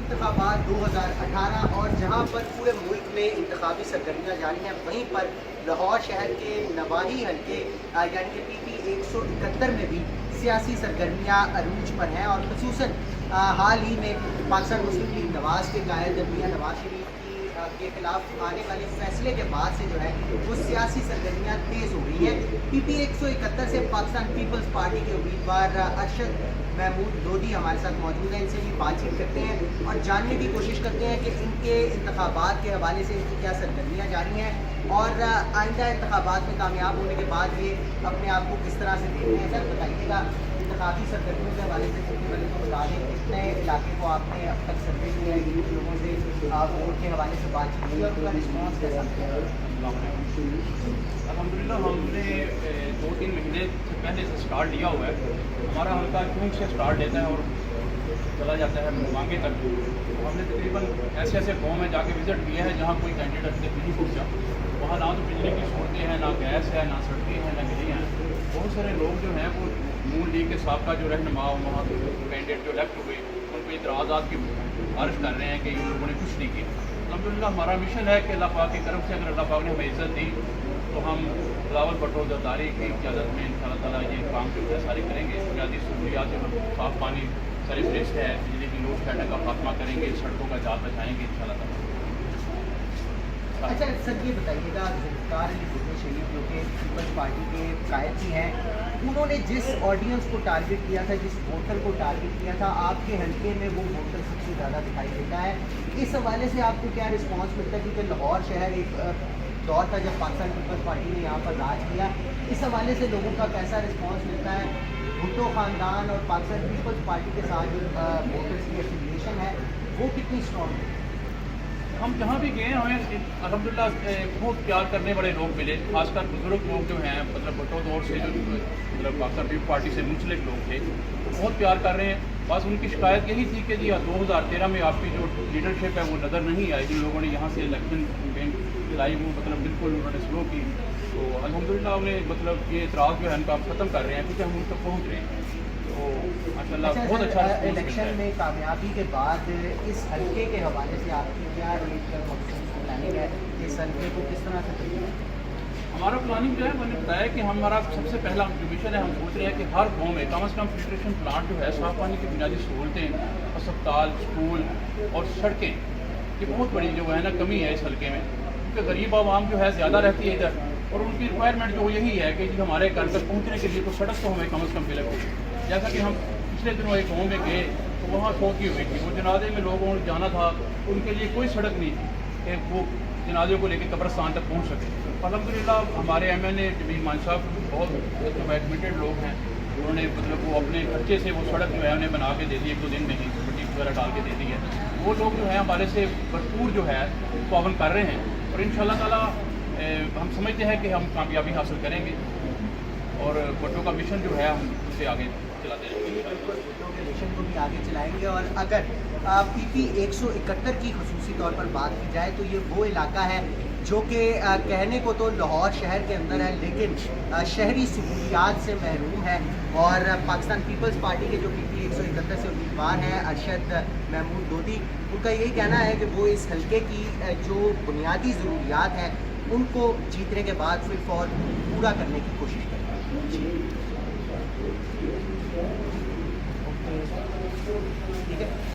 इंतखाबात 2018 और जहां पर पूरे मुल्क में इंतखाबी सरगर्मियाँ जारी हैं, वहीं पर लाहौर शहर के नवाही हल्के यानी कि PP 171 में भी सियासी सरगर्मियाँ अरूज पर हैं और खसूसन हाल ही में पाकिस्तान मुस्लिम लीग नवाज़ के कायद मियां नवाज शरीफ के खिलाफ आने वाले फैसले के बाद से जो है वो सियासी सरगर्मियाँ तेज़ हो गई हैं। PP 171 से पाकिस्तान पीपल्स पार्टी के उम्मीदवार अरशद महमूद लोधी हमारे साथ मौजूद हैं। इनसे भी बातचीत करते हैं और जानने की कोशिश करते हैं कि इनके इंतखाबात के हवाले से इनकी क्या सरगर्मियाँ जारी हैं और आइंदा इंतखाबात में कामयाब होने के बाद ये अपने आप को किस तरह से देखते हैं। सर बताइएगा, इंतखाबी सरगर्मियों के हवाले से सबसे पहले तो बता दें कितने इलाके को आपने अब तक सर्वे किया है, कितने लोगों से वोट के हवाले से बातचीत की और उनका रिस्पॉन्स कैसा है? अल्हम्दुलिल्लाह हमने 2-3 महीने से पहले से स्टार्ट लिया हुआ है। हमारा हल्का क्यों से स्टार्ट लेता है और चला जाता है मांगे तक। हमने तकरीबन ऐसे ऐसे गाँव में जाके विज़िट किया है जहाँ कोई कैंडिडेट अभी तक नहीं पहुँचा। वहाँ ना तो बिजली की सूरतें हैं, ना गैस है, ना सड़कें हैं, ना गिरी हैं। बहुत सारे लोग जो हैं वो नून लीग के साहब का जो रहनुमा वहाँ कैंडिडेट जो इलेक्ट हुए उनको इतराज़ात की बारिश कर रहे हैं कि इन लोगों ने कुछ नहीं किया। अल्हम्दुलिल्लाह हमारा मिशन है कि अल्लाह पाक की तरफ से अगर अल्लाह पाक ने हमें इज़्ज़त दी तो हम बिलावल भुट्टो ज़रदारी की क़यादत में इंशाअल्लाह ताला ये काम जो है सारे करेंगे। बुनियादी सहूलियात जो साफ़ पानी सारी फ्रेश है, बिजली की लोड शेडिंग का खात्मा करेंगे, सड़कों का जाल बचाएँगे इंशाअल्लाह ताला। अच्छा सर ये बताइएगा, ज़ुल्फ़िकार अली भुट्टो शरीफ जो कि पीपल्स पार्टी के कायद भी हैं, उन्होंने जिस ऑडियंस को टारगेट किया था, जिस वोटर को टारगेट किया था, आपके हल्के में वो वोटर सबसे ज़्यादा दिखाई देता है। इस हवाले से आपको क्या रिस्पांस मिलता है? क्योंकि लाहौर शहर एक दौर था जब पाकिस्तान पीपल्स पार्टी ने यहाँ पर राज किया। इस हवाले से लोगों का कैसा रिस्पांस मिलता है? भुट्टो ख़ानदान और पाकिस्तान पीपल्स पार्टी के साथ जो वोटर्स की एफिलिएशन है वो कितनी स्ट्रॉन्ग है? हम जहाँ भी गए हमें अल्हम्दुलिल्लाह बहुत प्यार करने वाले लोग मिले, खासकर बुजुर्ग लोग जो हैं, मतलब भुट्टो दौर से जो मतलब पाकिस्तान पीपल्स पार्टी से मुंसलिक लोग थे बहुत प्यार कर रहे हैं। बस उनकी शिकायत यही थी कि जी 2013 में आपकी जो लीडरशिप है वो नज़र नहीं आई। जिन लोगों ने यहाँ से इलेक्शन कैंपेन चलाई वो मतलब बिल्कुल उन्होंने स्लो की। तो अल्हम्दुलिल्लाह उन्हें मतलब ये एतराज़ जो है उनका ख़त्म कर रहे हैं क्योंकि हम उन तक पहुँच रहे हैं। तो माशाल्लाह बहुत अच्छा इलेक्शन में कामयाबी के बाद इस हल्के के हवाले से आपकी क्या एक मकसद प्लानिंग है? इस हल्के को किस तरह से करेंगे? हमारा प्लानिंग जो है मैंने बताया कि हमारा सबसे पहला जो मिशन है, हम सोच रहे हैं कि हर गांव में कम से कम फिल्ट्रेशन प्लांट जो है, साफ़ पानी की बुनियादी सहूलतें, अस्पताल, स्कूल और सड़कें, ये बहुत बड़ी जो है ना कमी है इस हल्के में। क्योंकि गरीब आवाम जो है ज़्यादा रहती है इधर और उनकी रिक्वायरमेंट जो यही है कि जी हमारे घर तक पहुँचने के लिए तो सड़क तो हमें कम से कम मिले हो। जैसा कि हम पिछले दिनों एक गाँव में गए तो वहाँ शौकी हुई थी, वो जनाजे में लोगों को जाना था, उनके लिए कोई सड़क नहीं थी कि वो जनाजे को लेकर कब्रस्तान तक पहुँच सके। अल्हम्दुलिल्लाह हमारे MLA जमील मान साहब बहुत कमिटेड लोग हैं, उन्होंने मतलब वो अपने खर्चे से वो सड़क जो है उन्हें बना के दे दी, 1-2 दिन में ही मिट्टी वगैरह डाल के दे दी है। वो लोग जो है हमारे से भरपूर जो है पावन कर रहे हैं और इंशाअल्लाह ताला हम समझते हैं कि हम कामयाबी हासिल करेंगे और भुट्टो का मिशन जो है हम उसे आगे चलाते रहेंगे। भुट्टो के मिशन को भी आगे चलाएंगे। और अगर PP 171 की खसूसी तौर पर बात की जाए तो ये वो इलाका है जो कि कहने को तो लाहौर शहर के अंदर है लेकिन शहरी सहूलियात से महरूम है। और पाकिस्तान पीपल्स पार्टी के जो PP 171 से उम्मीदवार हैं अरशद महमूद लोधी, उनका यही कहना है कि वो इस हल्के की जो बुनियादी ज़रूरियात हैं उनको जीतने के बाद फिर फौर पूरा करने की कोशिश करेंगे। ठीक है।